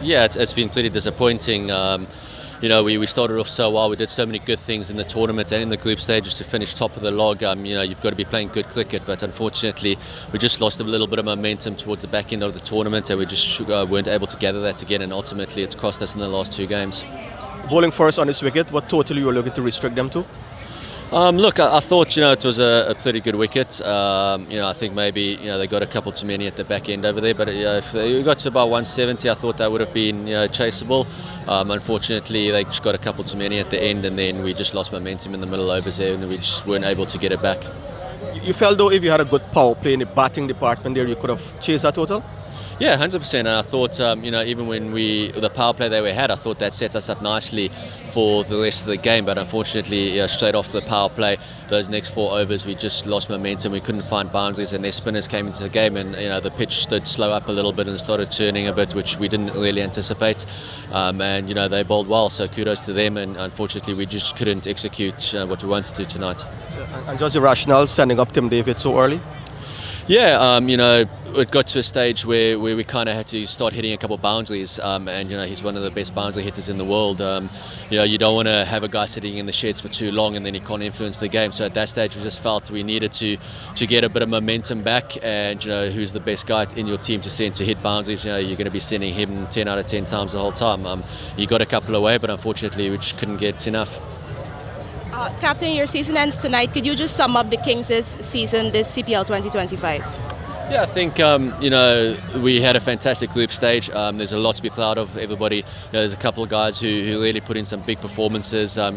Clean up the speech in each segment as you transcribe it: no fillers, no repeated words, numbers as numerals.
Yeah, it's been pretty disappointing. We started off so well. We did so many good things in the tournament and in the group stages to finish top of the log. You've got to be playing good cricket, but unfortunately, we just lost a little bit of momentum towards the back end of the tournament, and we just weren't able to gather that again. And ultimately, it's cost us in the last two games. Bowling first on this wicket, what total you were looking to restrict them to? Look, I thought it was a pretty good wicket. I think maybe they got a couple too many at the back end over there. But if they got to about 170, I thought that would have been chaseable. Unfortunately, they just got a couple too many at the end, and then we just lost momentum in the middle overs there, and we just weren't able to get it back. You felt though if you had a good power play in the batting department there, you could have chased that total? Yeah, 100%. And I thought, even when the power play that we had, I thought that set us up nicely for the rest of the game. But unfortunately, straight after the power play, those next 4 overs, we just lost momentum. We couldn't find boundaries, and their spinners came into the game, and the pitch did slow up a little bit and started turning a bit, which we didn't really anticipate. They bowled well, so kudos to them. And unfortunately, we just couldn't execute what we wanted to tonight. And just the rationale sending up Tim David so early? Yeah, it got to a stage where we kind of had to start hitting a couple of boundaries, and he's one of the best boundary hitters in the world. You don't want to have a guy sitting in the sheds for too long and then he can't influence the game. So at that stage, we just felt we needed to get a bit of momentum back, and who's the best guy in your team to send to hit boundaries? You're going to be sending him 10 out of 10 times the whole time. He got a couple away, but unfortunately, we just couldn't get enough. Captain, your season ends tonight. Could you just sum up the Kings' season this CPL 2025? Yeah, I think we had a fantastic group stage. There's a lot to be proud of. Everybody, there's a couple of guys who really put in some big performances. Young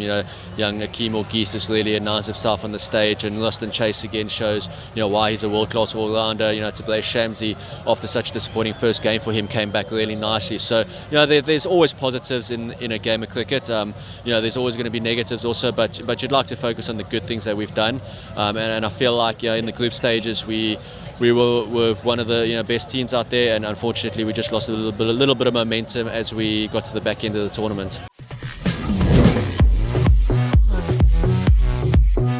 Akeem Giese has really announced himself on the stage, and Lost and Chase again shows why he's a world-class all-rounder. Tableau Shamsi, after such a disappointing first game for him, came back really nicely. So there's always positives in a game of cricket. There's always going to be negatives also, but you'd like to focus on the good things that we've done. And I feel like in the group stages we were one of the best teams out there, and unfortunately we just lost a little bit of momentum as we got to the back end of the tournament.